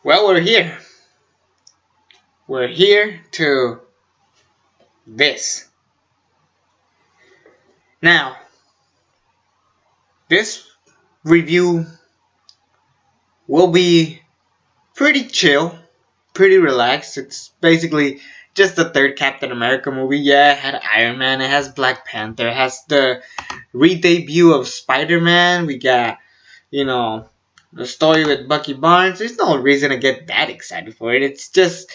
Well, we're here. We're here to this. Now, this review will be pretty chill, pretty relaxed. It's basically just the third Captain America movie. Yeah, it had Iron Man, it has Black Panther, it has the re-debut of Spider-Man. We got, you know, the story with Bucky Barnes. There's no reason to get that excited for it. It's just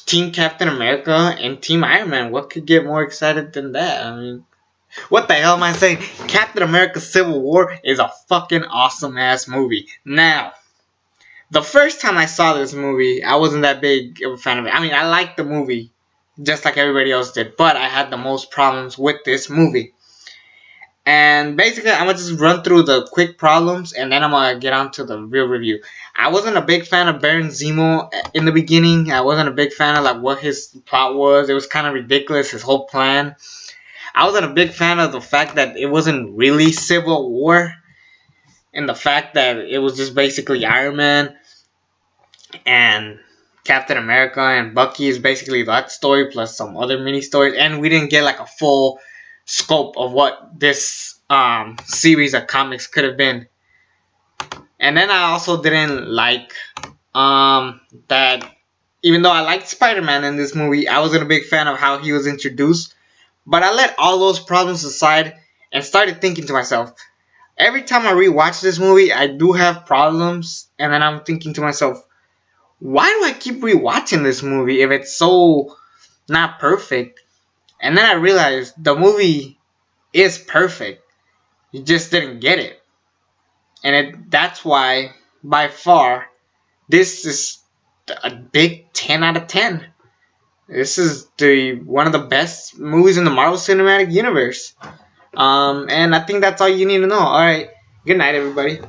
Team Captain America and Team Iron Man. What could get more excited than that? I mean, what the hell am I saying? Captain America Civil War is a fucking awesome ass movie. Now, the first time I saw this movie, I wasn't that big of a fan of it. I mean, I liked the movie just like everybody else did, but I had the most problems with this movie. And basically, I'm gonna just run through the quick problems, and then I'm gonna get on to the real review. I wasn't a big fan of Baron Zemo in the beginning. I wasn't a big fan of like what his plot was. It was kind of ridiculous, his whole plan. I wasn't a big fan of the fact that it wasn't really Civil War, and the fact that it was just basically Iron Man and Captain America and Bucky is basically that story plus some other mini stories, and we didn't get like a full scope of what this series of comics could have been. And then I also didn't like that even though I liked Spider-Man in this movie, I wasn't a big fan of how he was introduced. But I let all those problems aside and started thinking to myself, every time I rewatch this movie, I do have problems, and then I'm thinking to myself, why do I keep rewatching this movie if it's so not perfect? And then I realized the movie is perfect. You just didn't get it. And that's why, by far, this is a big 10 out of 10. This is one of the best movies in the Marvel Cinematic Universe. And I think that's all you need to know. Alright, good night, everybody.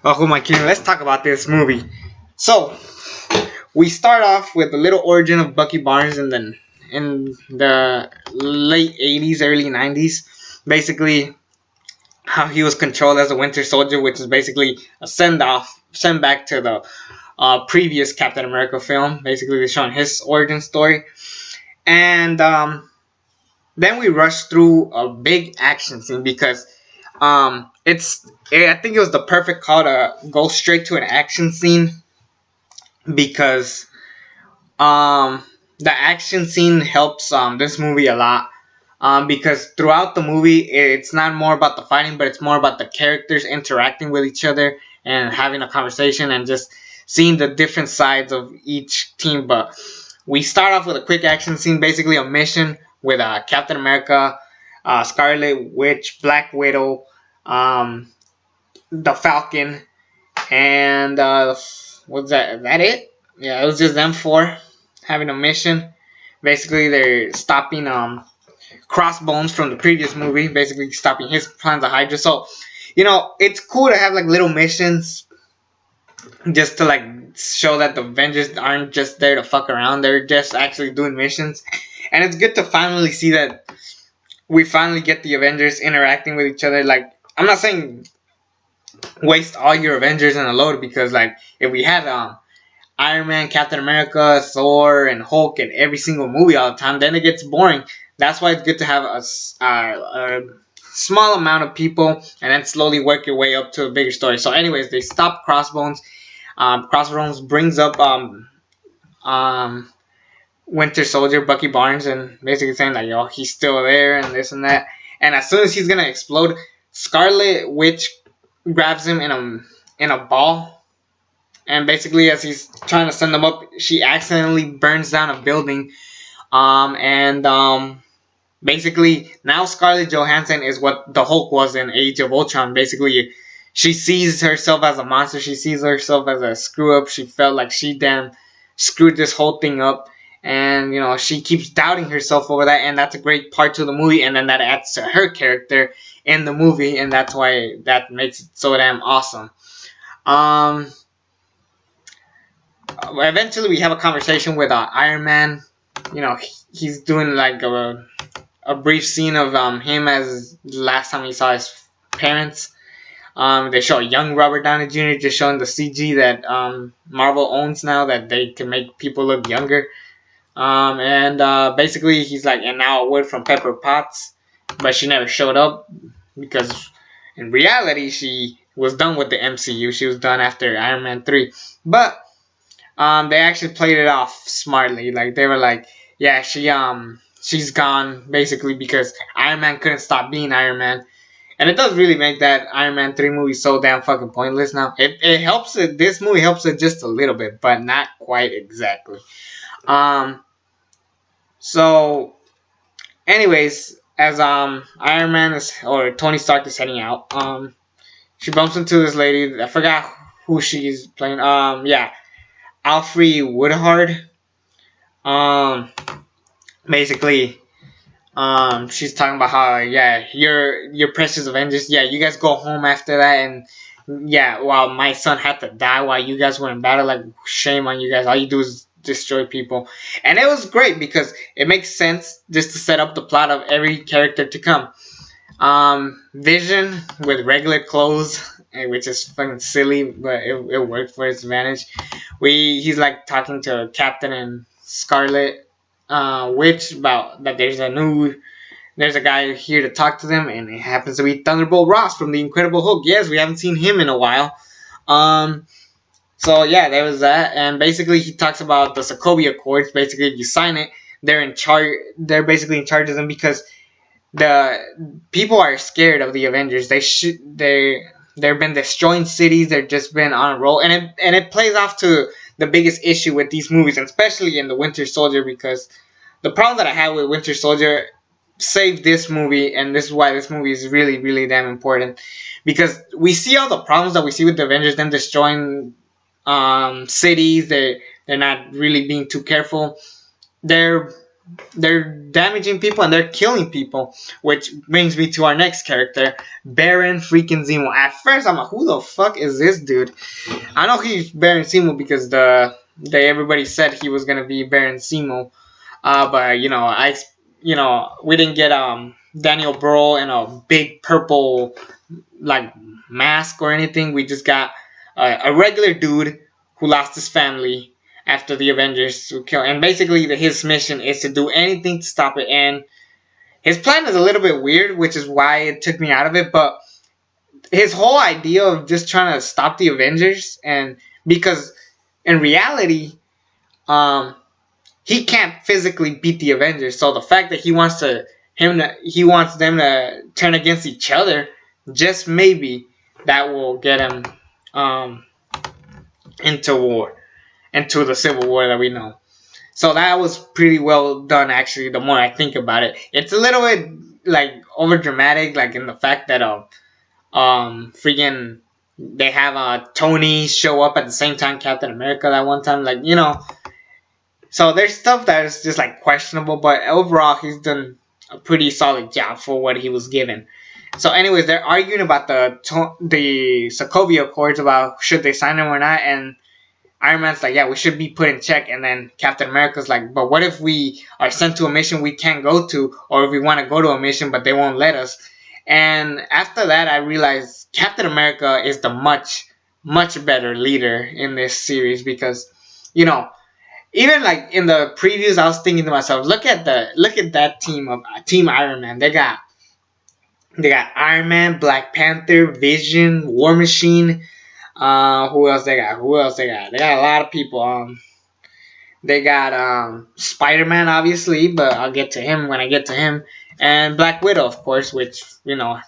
Oh, who am I kidding? Let's talk about this movie. So, we start off with a little origin of Bucky Barnes and then in the late 80s, early 90s. Basically, how he was controlled as a Winter Soldier, which is basically a send back to the previous Captain America film. Basically, they're showing his origin story. And then we rush through a big action scene because I think it was the perfect call to go straight to an action scene because the action scene helps this movie a lot. Because throughout the movie, it's not more about the fighting, but it's more about the characters interacting with each other and having a conversation and just seeing the different sides of each team. But we start off with a quick action scene, basically a mission with Captain America, Scarlet Witch, Black Widow, the Falcon, and what's that? Is that it? Yeah, it was just them four having a mission. Basically, they're stopping Crossbones from the previous movie, basically stopping his plans of Hydra. So, it's cool to have like little missions just to like show that the Avengers aren't just there to fuck around. They're just actually doing missions. And it's good to finally see that we finally get the Avengers interacting with each other. Like, I'm not saying waste all your Avengers in a load, because like if we had Iron Man, Captain America, Thor, and Hulk in every single movie all the time, then it gets boring. That's why it's good to have a small amount of people and then slowly work your way up to a bigger story. So anyways, they stop Crossbones. Crossbones brings up Winter Soldier, Bucky Barnes, and basically saying like, yo, he's still there and this and that. And as soon as he's gonna explode, Scarlet Witch grabs him in a ball. And basically, as he's trying to send them up, she accidentally burns down a building. Basically, now Scarlett Johansson is what the Hulk was in Age of Ultron. Basically, she sees herself as a monster. She sees herself as a screw-up. She felt like she damn screwed this whole thing up. And, she keeps doubting herself over that. And that's a great part to the movie. And then that adds to her character in the movie. And that's why that makes it so damn awesome. Eventually, we have a conversation with Iron Man. He's doing like a a brief scene of him as the last time he saw his parents. They show a young Robert Downey Jr. just showing the CG that Marvel owns now, that they can make people look younger. And basically he's like, and now a word from Pepper Potts, but she never showed up because in reality she was done with the MCU. She was done after Iron Man 3. But they actually played it off smartly. Like they were like, yeah, she's gone basically because Iron Man couldn't stop being Iron Man. And it does really make that Iron Man 3 movie so damn fucking pointless now. It helps it. This movie helps it just a little bit, but not quite exactly. So, anyways, as Iron Man or Tony Stark is heading out, she bumps into this lady. I forgot who she's playing. Yeah, Alfre Woodard. Basically, she's talking about how, yeah, your precious Avengers, yeah, you guys go home after that, and yeah, while my son had to die while you guys were in battle, like, shame on you guys. All you do is destroy people. And it was great because it makes sense just to set up the plot of every character to come. Vision with regular clothes, which is fucking silly, but it worked for its advantage. He's like talking to Captain and Scarlet Witch about that there's a guy here to talk to them, and it happens to be Thunderbolt Ross from the Incredible Hulk. Yes, we haven't seen him in a while. So yeah, there was that, and basically he talks about the Sokovia Accords. Basically, if you sign it, they're in charge. They're basically in charge of them because the people are scared of the Avengers. They've been destroying cities. They've just been on a roll, and it plays off to the biggest issue with these movies, and especially in the Winter Soldier, because the problem that I have with Winter Soldier saved this movie, and this is why this movie is really, really damn important, because we see all the problems that we see with the Avengers, them destroying cities. They're not really being too careful. They're damaging people and they're killing people, which brings me to our next character, Baron freaking Zemo. At first, I'm like, who the fuck is this dude? I know he's Baron Zemo because everybody said he was gonna be Baron Zemo, but we didn't get Daniel Brühl in a big purple like mask or anything. We just got a regular dude who lost his family after the Avengers kill, and basically his mission is to do anything to stop it. And his plan is a little bit weird, which is why it took me out of it. But his whole idea of just trying to stop the Avengers, and because in reality, he can't physically beat the Avengers. So the fact that he wants them to turn against each other, just maybe that will get him into the Civil War that we know. So that was pretty well done, actually, the more I think about it. It's a little bit like over dramatic, like in the fact that freaking they have Tony show up at the same time Captain America that one time, like, so there's stuff that is just like questionable, but overall he's done a pretty solid job for what he was given. So anyways, they're arguing about the Sokovia Accords, about should they sign them or not, and Iron Man's like, yeah, we should be put in check. And then Captain America's like, but what if we are sent to a mission we can't go to, or if we want to go to a mission but they won't let us? And after that, I realized Captain America is the much, much better leader in this series, because, even like in the previews, I was thinking to myself, look at that Team Iron Man. They got Iron Man, Black Panther, Vision, War Machine. Who else they got? They got a lot of people. They got Spider-Man, obviously, but I'll get to him when I get to him. And Black Widow, of course, which,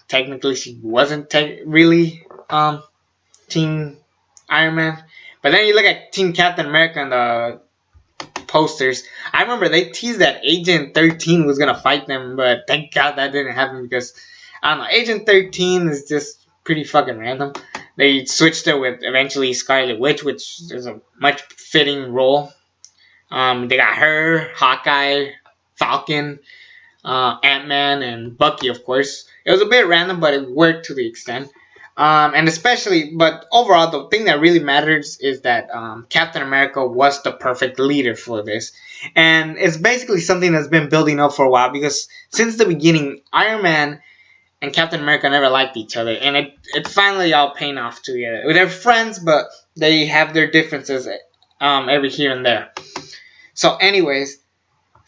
technically she wasn't really Team Iron Man. But then you look at Team Captain America and the posters. I remember they teased that Agent 13 was going to fight them, but thank God that didn't happen, because, I don't know, Agent 13 is just pretty fucking random. They switched it with eventually Scarlet Witch, which is a much fitting role. They got her, Hawkeye, Falcon, Ant-Man, and Bucky, of course. It was a bit random, but it worked to the extent. And especially, but overall, the thing that really matters is that Captain America was the perfect leader for this. And it's basically something that's been building up for a while because since the beginning, Iron Man and Captain America never liked each other. And it finally all paying off together. They're friends, but they have their differences every here and there. So, anyways,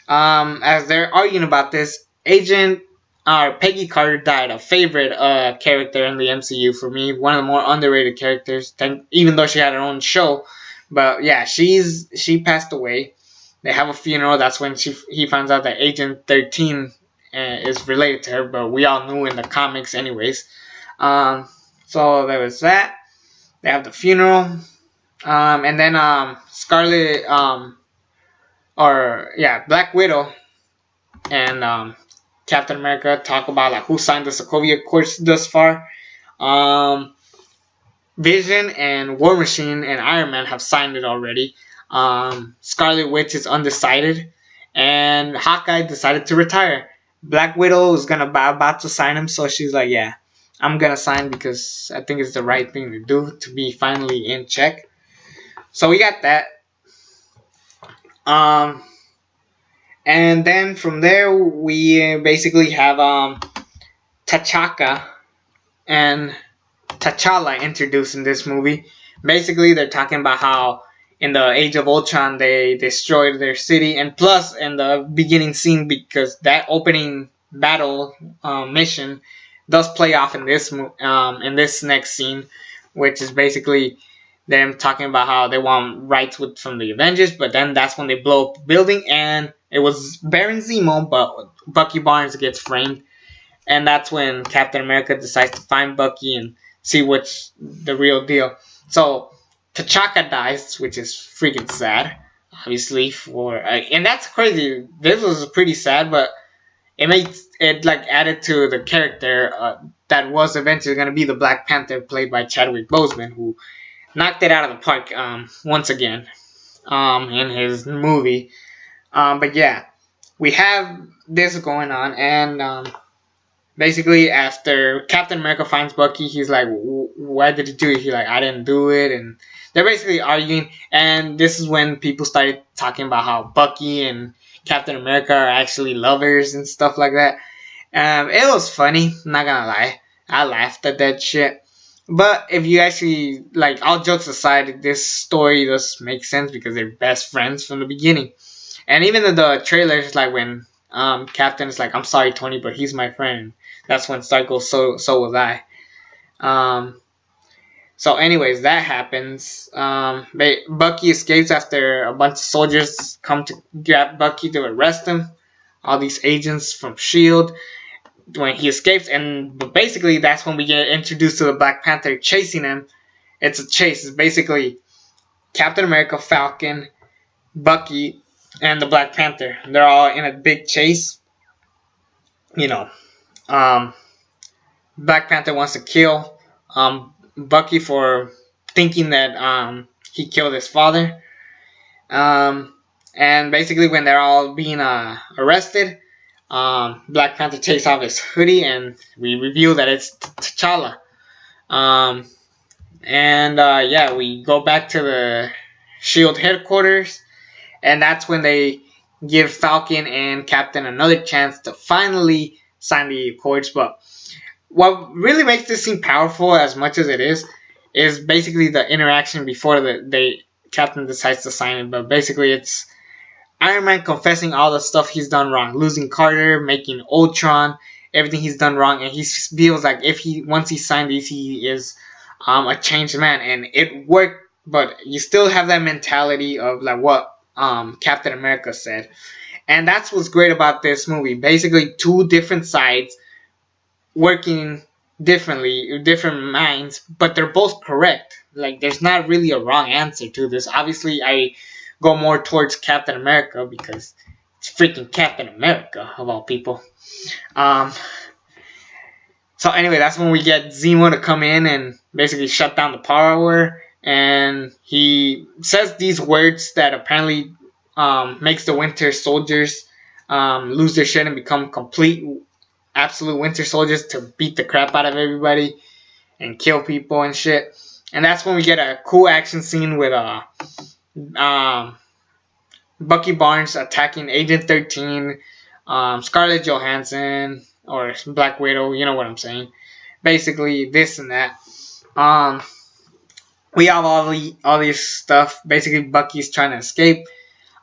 as they're arguing about this, Agent Peggy Carter died, a favorite character in the MCU for me, one of the more underrated characters, even though she had her own show. But yeah, she passed away. They have a funeral. That's when he finds out that Agent 13 is related to her, but we all knew in the comics anyways. So there was that. They have the funeral. And then Scarlet, Black Widow and Captain America talk about like who signed the Sokovia Accords thus far. Vision and War Machine and Iron Man have signed it already. Scarlet Witch is undecided, and Hawkeye decided to retire. Black Widow is about to sign him, so she's like, "Yeah, I'm gonna sign because I think it's the right thing to do to be finally in check." So we got that. And then from there we basically have T'Chaka and T'Challa introduced in this movie. Basically, they're talking about how in the Age of Ultron they destroyed their city, and plus in the beginning scene, because that opening battle mission does play off in this next scene, which is basically them talking about how they want rights from the Avengers, but then that's when they blow up the building, and it was Baron Zemo, but Bucky Barnes gets framed, and that's when Captain America decides to find Bucky and see what's the real deal. So T'Chaka dies, which is freaking sad, obviously. And that's crazy. This was pretty sad, but it makes it like added to the character that was eventually going to be the Black Panther, played by Chadwick Boseman, who knocked it out of the park once again in his movie. But yeah, we have this going on, and basically after Captain America finds Bucky, he's like, "Why did you do it?" He's like, "I didn't do it," and they're basically arguing. And this is when people started talking about how Bucky and Captain America are actually lovers and stuff like that. It was funny, not gonna lie. I laughed at that shit. But if you actually, like, all jokes aside, this story does make sense because they're best friends from the beginning. And even in the trailers, like when Captain is like, "I'm sorry, Tony, but he's my friend." That's when Stark goes, "So was I." So anyways, that happens. Bucky escapes after a bunch of soldiers come to grab Bucky to arrest him. All these agents from S.H.I.E.L.D. When he escapes, but basically that's when we get introduced to the Black Panther chasing him. It's a chase. It's basically Captain America, Falcon, Bucky, and the Black Panther. They're all in a big chase. Black Panther wants to kill Bucky for thinking that he killed his father. And basically when they're all being arrested, Black Panther takes off his hoodie and we reveal that it's T'Challa. We go back to the S.H.I.E.L.D. headquarters, and that's when they give Falcon and Captain another chance to finally sign the Accords. But what really makes this seem powerful, as much as it is basically the interaction before Captain decides to sign it. But basically it's Iron Man confessing all the stuff he's done wrong, losing Carter, making Ultron, everything he's done wrong, and he feels like once he signed these, he is a changed man, and it worked. But you still have that mentality of like what Captain America said, and that's what's great about this movie. Basically, two different sides working differently, different minds, but they're both correct. Like, there's not really a wrong answer to this. Obviously, I go more towards Captain America because it's freaking Captain America of all people. So anyway, that's when we get Zemo to come in and basically shut down the power, and he says these words that apparently makes the Winter Soldiers lose their shit and become complete, absolute Winter Soldiers to beat the crap out of everybody. and kill people and shit. And that's when we get a cool action scene with um, Bucky Barnes attacking Agent 13, Scarlett Johansson, or Black Widow, you know what I'm saying. Basically, this and that. Um, we have all this stuff. Basically, Bucky's trying to escape.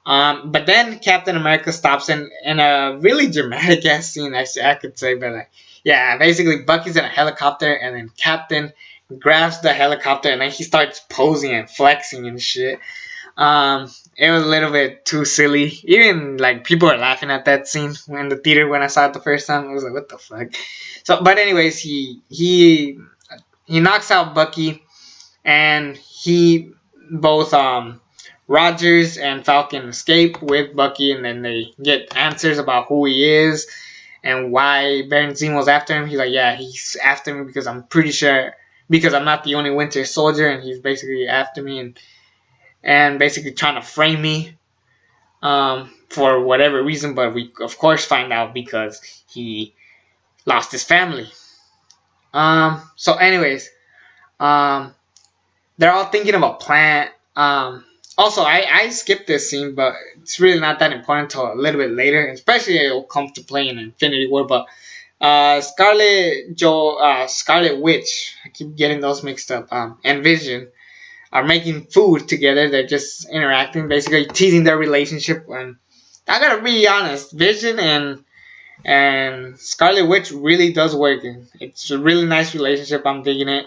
But then Captain America stops in a really dramatic ass scene, I could say, but like, yeah, basically Bucky's in a helicopter, and then Captain grabs the helicopter, and then he starts posing and flexing and shit. It was a little bit too silly. Even like people were laughing at that scene in the theater when I saw it the first time. I was like, what the fuck? So, but anyways, he knocks out Bucky, and he both Rogers and Falcon escape with Bucky, and then they get answers about who he is and why Baron Zemo's after him. He's like, yeah, he's after me because I'm pretty sure, because I'm not the only Winter Soldier, and he's basically after me and basically trying to frame me for whatever reason. But we of course find out because he lost his family. So anyways, they're all thinking about plan. Also, I skipped this scene, but it's really not that important until a little bit later. Especially it'll come to play in Infinity War. But Scarlet Witch, I keep getting those mixed up. And Vision are making food together. They're just interacting, basically teasing their relationship. And I gotta be honest, Vision and Scarlet Witch really does work. It's a really nice relationship. I'm digging it.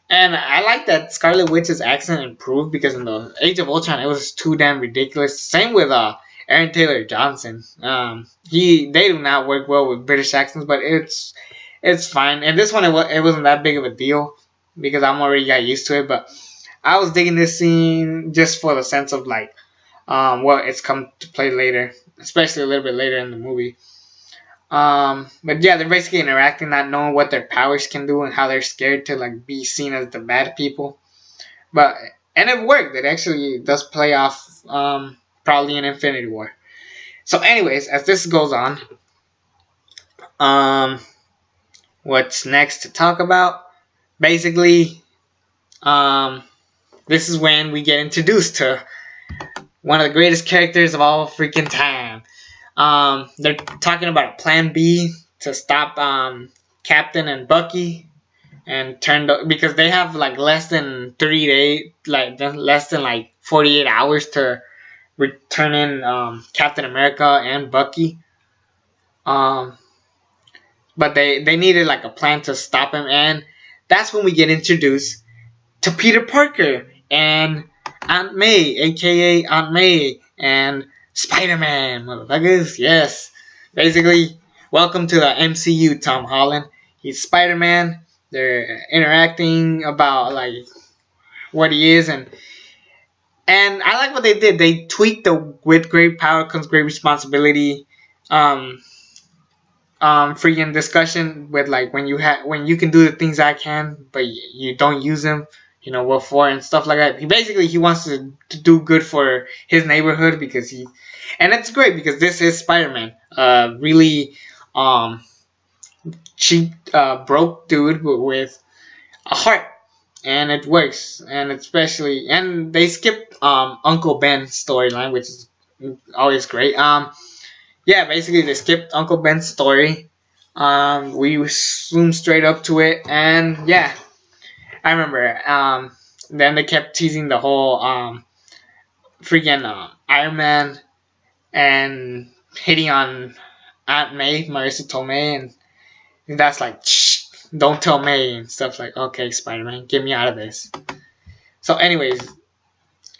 And I like that Scarlet Witch's accent improved, because in the Age of Ultron it was too damn ridiculous. Same with Aaron Taylor Johnson. They do not work well with British accents, but it's fine. And this one it wasn't that big of a deal because I'm already got used to it. But I was digging this scene just for the sense of like what it's come to play later, especially a little bit later in the movie. But yeah, they're basically interacting, not knowing what their powers can do and how they're scared to like be seen as the bad people. And it worked. It actually does play off probably in Infinity War. So anyways, as this goes on, what's next to talk about? Basically, this is when we get introduced to one of the greatest characters of all freaking time. They're talking about a plan B to stop Captain and Bucky, and because they have like less than 3 days, like less than like 48 hours to return in Captain America and Bucky. But they needed like a plan to stop him, and that's when we get introduced to Peter Parker and Aunt May, aka Aunt May, and Spider-Man, motherfuckers, yes. Basically, welcome to the MCU, Tom Holland. He's Spider-Man. They're interacting about like what he is, and I like what they did. They tweaked the "with great power comes great responsibility" freaking discussion with like when you can do the things I can, but you don't use them. You know what for and stuff like that. He wants to do good for his neighborhood because and it's great because this is Spider-Man, really cheap, broke dude with a heart, and it works. And they skipped Uncle Ben's storyline, which is always great. Yeah, basically they skipped Uncle Ben's story. We zoomed straight up to it, and yeah, I remember. Then they kept teasing the whole freaking Iron Man and hitting on Aunt May, Marissa Tomei, and that's like, shh, don't tell May and stuff like, okay, Spider-Man, get me out of this. So anyways,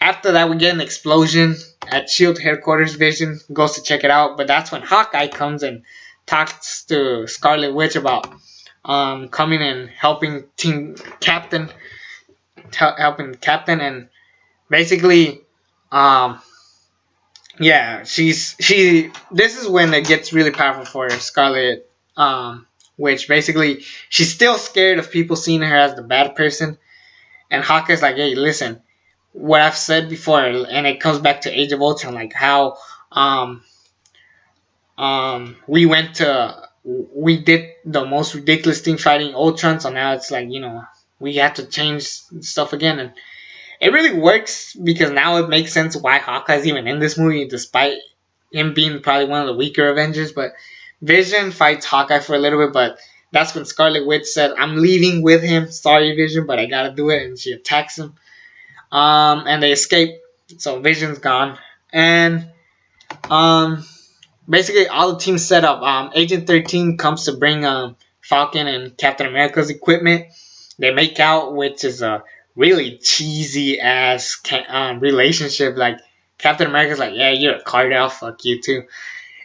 after that we get an explosion at S.H.I.E.L.D. headquarters. Vision goes to check it out, but that's when Hawkeye comes and talks to Scarlet Witch about coming and helping Captain, and basically yeah, this is when it gets really powerful for Scarlet Witch. Basically, she's still scared of people seeing her as the bad person, and Hawkeye's like, hey, listen, what I've said before, and it comes back to Age of Ultron, like how we went to we did the most ridiculous thing fighting Ultron, so now it's like, we have to change stuff again, and it really works because now it makes sense why Hawkeye's even in this movie, despite him being probably one of the weaker Avengers. But Vision fights Hawkeye for a little bit, but that's when Scarlet Witch said, "I'm leaving with him. Sorry, Vision, but I gotta do it," and she attacks him. And they escape. So Vision's gone, and um, basically all the teams set up. Agent 13 comes to bring Falcon and Captain America's equipment. They make out, which is a really cheesy ass relationship. Like Captain America's like, "Yeah, you're a Cardell, fuck you too."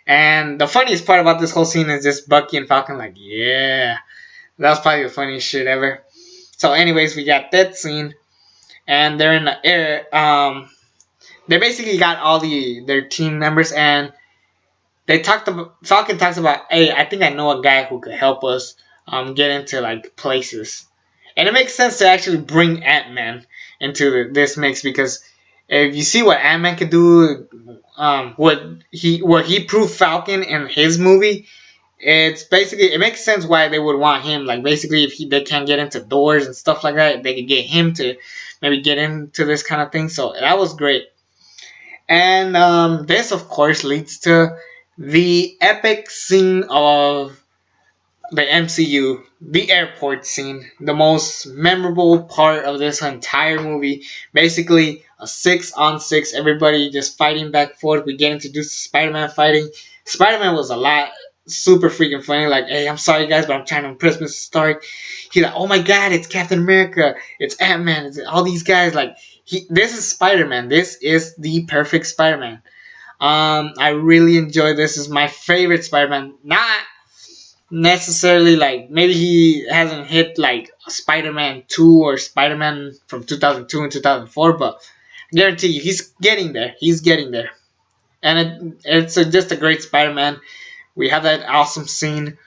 And the funniest part about this whole scene is just Bucky and Falcon like, "Yeah." That was probably the funniest shit ever. So anyways, we got that scene, and they're in the air. They basically got all their team members, and Falcon talks about, "Hey, I think I know a guy who could help us get into like places." And it makes sense to actually bring Ant-Man into this mix, because if you see what Ant-Man could do, what he proved Falcon in his movie, it's basically, it makes sense why they would want him. Like basically, if they can't get into doors and stuff like that, they could get him to maybe get into this kind of thing. So that was great. And this, of course, leads to the epic scene of the MCU, the airport scene, the most memorable part of this entire movie. Basically, a 6-on-6, everybody just fighting back and forth. We get introduced to Spider-Man fighting. Spider-Man was a lot super freaking funny. Like, "Hey, I'm sorry guys, but I'm trying to impress Mr. Stark." He's like, "Oh my god, it's Captain America, it's Ant-Man, it's all these guys." Like, this is Spider-Man. This is the perfect Spider-Man. I really enjoy this. This is my favorite Spider-Man. Not necessarily like, maybe he hasn't hit like Spider-Man 2 or Spider-Man from 2002 and 2004, but I guarantee you he's getting there. He's getting there. And it's just a great Spider-Man. We have that awesome scene.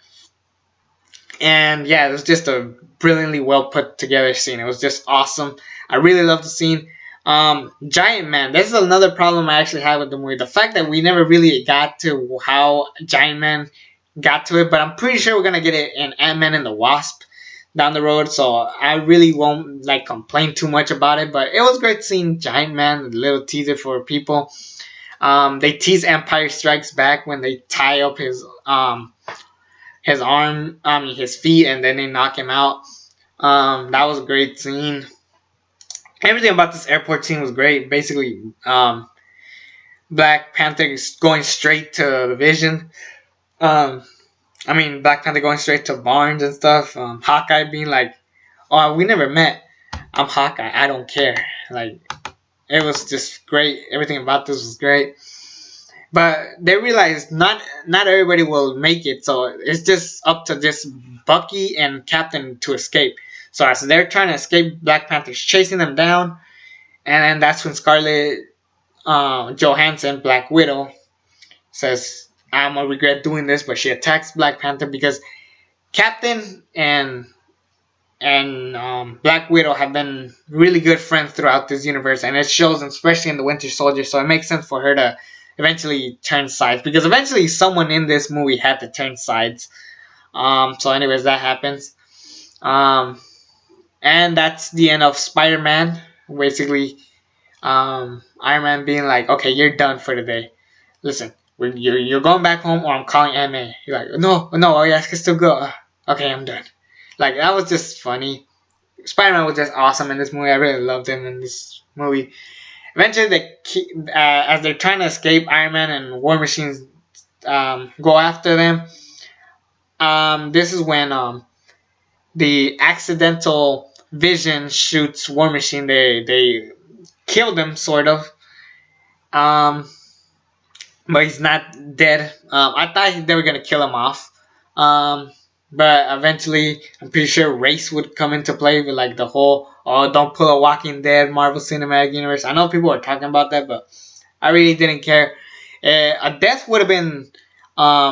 And yeah, it was just a brilliantly well put together scene. It was just awesome. I really love the scene. Giant Man. This is another problem I actually have with the movie. The fact that we never really got to how Giant Man got to it, but I'm pretty sure we're gonna get it in Ant-Man and the Wasp down the road, so I really won't like complain too much about it. But it was great seeing Giant Man, a little teaser for people. They tease Empire Strikes Back when they tie up his his feet, and then they knock him out. That was a great scene. Everything about this airport scene was great. Basically, Black Panther is going straight to the Vision. Black Panther going straight to Barnes and stuff. Hawkeye being like, "Oh, we never met. I'm Hawkeye. I don't care." Like, it was just great. Everything about this was great. But they realized not everybody will make it, so it's just up to just Bucky and Captain to escape. So as they're trying to escape, Black Panther's chasing them down, and then that's when Scarlett Johansson, Black Widow, says, "I'm gonna regret doing this," but she attacks Black Panther because Captain and Black Widow have been really good friends throughout this universe, and it shows, especially in the Winter Soldier. So it makes sense for her to eventually turn sides, because eventually someone in this movie had to turn sides. So anyways, that happens. And that's the end of Spider-Man. Basically, Iron Man being like, "Okay, you're done for the day. Listen, you're going back home, or I'm calling Ant-Man." You're like, "No, oh yeah, I can still go. Okay, I'm done." Like, that was just funny. Spider-Man was just awesome in this movie. I really loved him in this movie. Eventually, as they're trying to escape, Iron Man and War Machine go after them. This is when the accidental Vision shoots War Machine. They killed him, sort of. But he's not dead. I thought they were gonna kill him off. But eventually, I'm pretty sure race would come into play with like the whole, "Oh, don't pull a Walking Dead Marvel Cinematic Universe." I know people are talking about that, but I really didn't care. A death would have been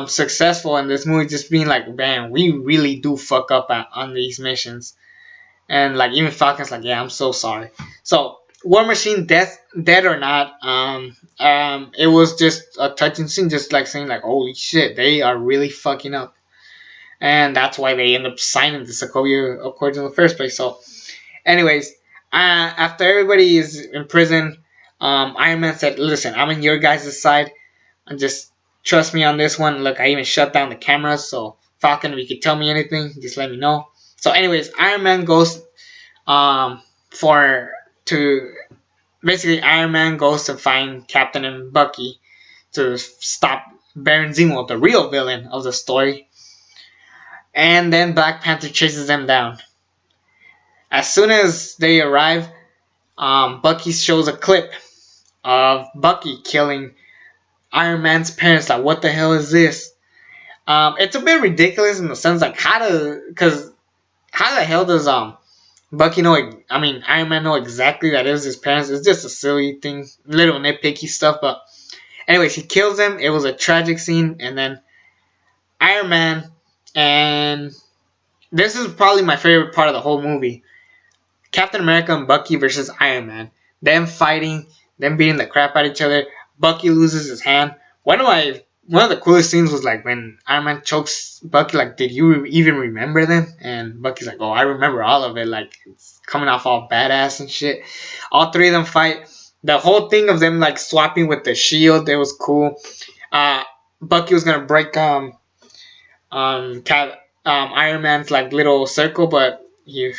successful in this movie, just being like, "Man, we really do fuck up on these missions." And like, even Falcon's like, "Yeah, I'm so sorry." So War Machine, dead or not, it was just a touching scene, just like saying like, "Holy shit, they are really fucking up." and that's why they end up signing the Sokovia Accords in the first place. So, anyways, after everybody is in prison, Iron Man said, "Listen, I'm on your guys' side, and just trust me on this one. Look, I even shut down the cameras, so Falcon, if you could tell me anything, just let me know." So, anyways, Iron Man goes for to basically Iron Man goes to find Captain and Bucky to stop Baron Zemo, the real villain of the story. And then Black Panther chases them down. As soon as they arrive, Bucky shows a clip of Bucky killing Iron Man's parents. Like, what the hell is this? It's a bit ridiculous in the sense like how the hell does Bucky know? I mean, Iron Man know exactly that it was his parents. It's just a silly thing, little nitpicky stuff. But anyways, he kills them. It was a tragic scene, and then Iron Man, and this is probably my favorite part of the whole movie. Captain America and Bucky versus Iron Man. Them fighting, them beating the crap out of each other. Bucky loses his hand. One of the coolest scenes was like when Iron Man chokes Bucky, like, did you even remember them? And Bucky's like, oh, I remember all of it. Like, it's coming off all badass and shit. All three of them fight. The whole thing of them like swapping with the shield, it was cool. Bucky was gonna break Iron Man's like little circle, but he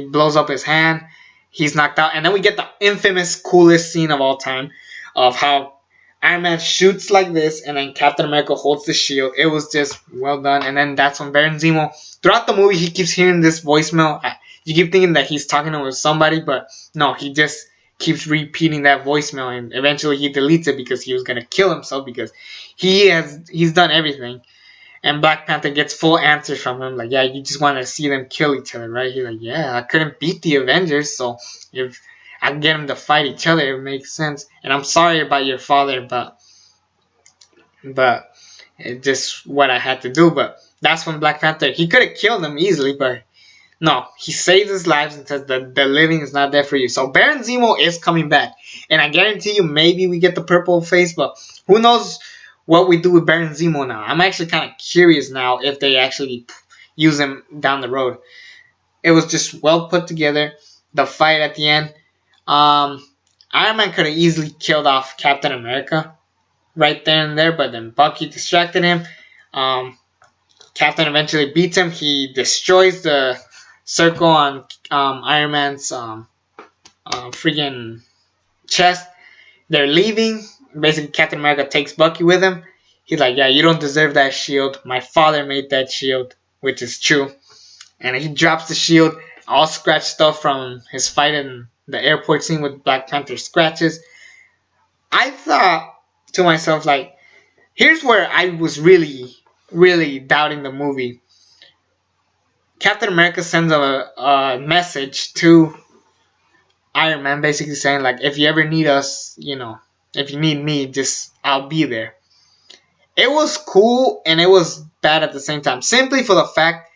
blows up his hand. He's knocked out, and then we get the infamous coolest scene of all time of how Iron Man shoots like this, and then Captain America holds the shield. It was just well done. And then that's when Baron Zemo, throughout the movie, he keeps hearing this voicemail. You keep thinking that he's talking to somebody, but no, he just keeps repeating that voicemail, and eventually he deletes it because he was gonna kill himself because he's done everything. And Black Panther gets full answers from him, like, yeah, you just want to see them kill each other, right? He's like, yeah, I couldn't beat the Avengers, so if I can get them to fight each other, it makes sense. And I'm sorry about your father, but it's just what I had to do. But that's when Black Panther, he could have killed him easily, but no, he saves his lives and says that the living is not there for you. So Baron Zemo is coming back, and I guarantee you, maybe we get the purple face, but who knows what we do with Baron Zemo now. I'm actually kind of curious now if they actually use him down the road. It was just well put together. The fight at the end. Iron Man could have easily killed off Captain America right there and there, but then Bucky distracted him. Captain eventually beats him. He destroys the circle on Iron Man's freaking chest. They're leaving. Basically, Captain America takes Bucky with him. He's like, yeah, you don't deserve that shield. My father made that shield, which is true. And he drops the shield, all scratched up from his fight in the airport scene with Black Panther scratches. I thought to myself, like, here's where I was really, really doubting the movie. Captain America sends a message to Iron Man, basically saying, like, if you ever need us, you know, if you need me, just I'll be there. It was cool and it was bad at the same time, simply for the fact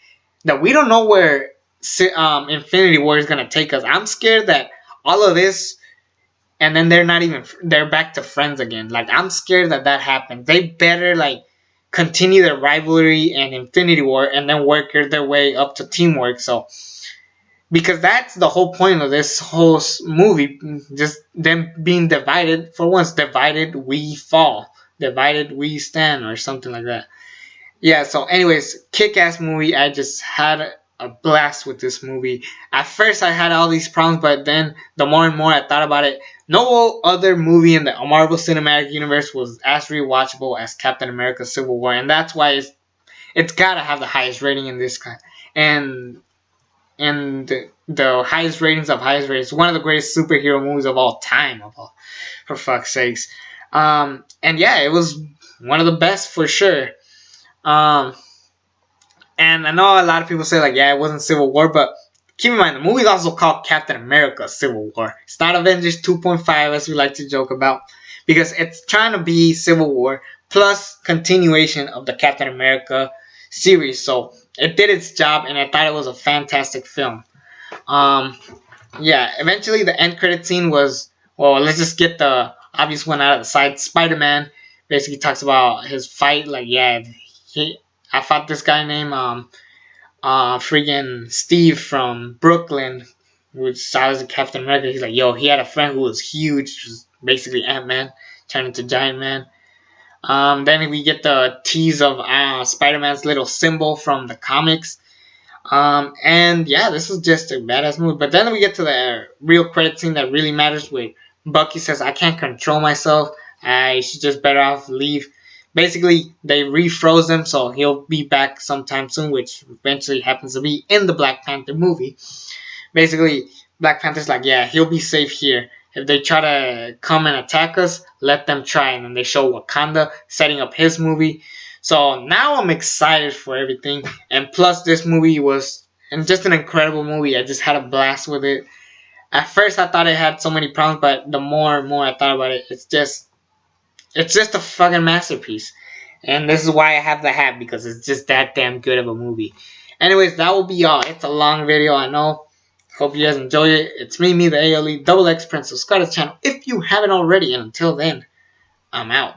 that we don't know where Infinity War is gonna take us. I'm scared that all of this, and then they're back to friends again. Like, I'm scared that happens. They better like continue their rivalry and Infinity War, and then work their way up to teamwork. So, because that's the whole point of this whole movie, just them being divided. For once, divided we fall, divided we stand, or something like that. Yeah, so anyways, kick-ass movie. I just had a blast with this movie. At first I had all these problems, but then the more and more I thought about it, no other movie in the Marvel Cinematic Universe was as rewatchable as Captain America Civil War, and that's why it's gotta have the highest rating in this kind. And the highest ratings of highest ratings. One of the greatest superhero movies of all time, for fuck's sakes. And yeah, it was one of the best for sure. And I know a lot of people say, like, yeah, it wasn't Civil War, but keep in mind, the movie is also called Captain America Civil War. It's not Avengers 2.5, as we like to joke about, because it's trying to be Civil War plus continuation of the Captain America series. So it did its job, and I thought it was a fantastic film. Yeah, eventually the end credit scene was, well, let's just get the obvious one out of the side. Spider-Man basically talks about his fight, like, yeah, I fought this guy named freaking Steve from Brooklyn, which I was Captain America. He's like, yo, he had a friend who was huge, was basically Ant-Man, turned into Giant Man. Then we get the tease of Spider-Man's little symbol from the comics. And yeah, this is just a badass movie. But then we get to the real credit scene that really matters, where Bucky says, I can't control myself. I should just better off leave. Basically, they refroze him, so he'll be back sometime soon, which eventually happens to be in the Black Panther movie. Basically, Black Panther's like, yeah, he'll be safe here. If they try to come and attack us, let them try. And then they show Wakanda setting up his movie. So now I'm excited for everything. And plus, this movie was just an incredible movie. I just had a blast with it. At first, I thought it had so many problems, but the more and more I thought about it, it's just a fucking masterpiece. And this is why I have the hat, because it's just that damn good of a movie. Anyways, that will be all. It's a long video, I know. Hope you guys enjoy it. It's me, the ALE, Double X Prince. Subscribe to the channel if you haven't already. And until then, I'm out.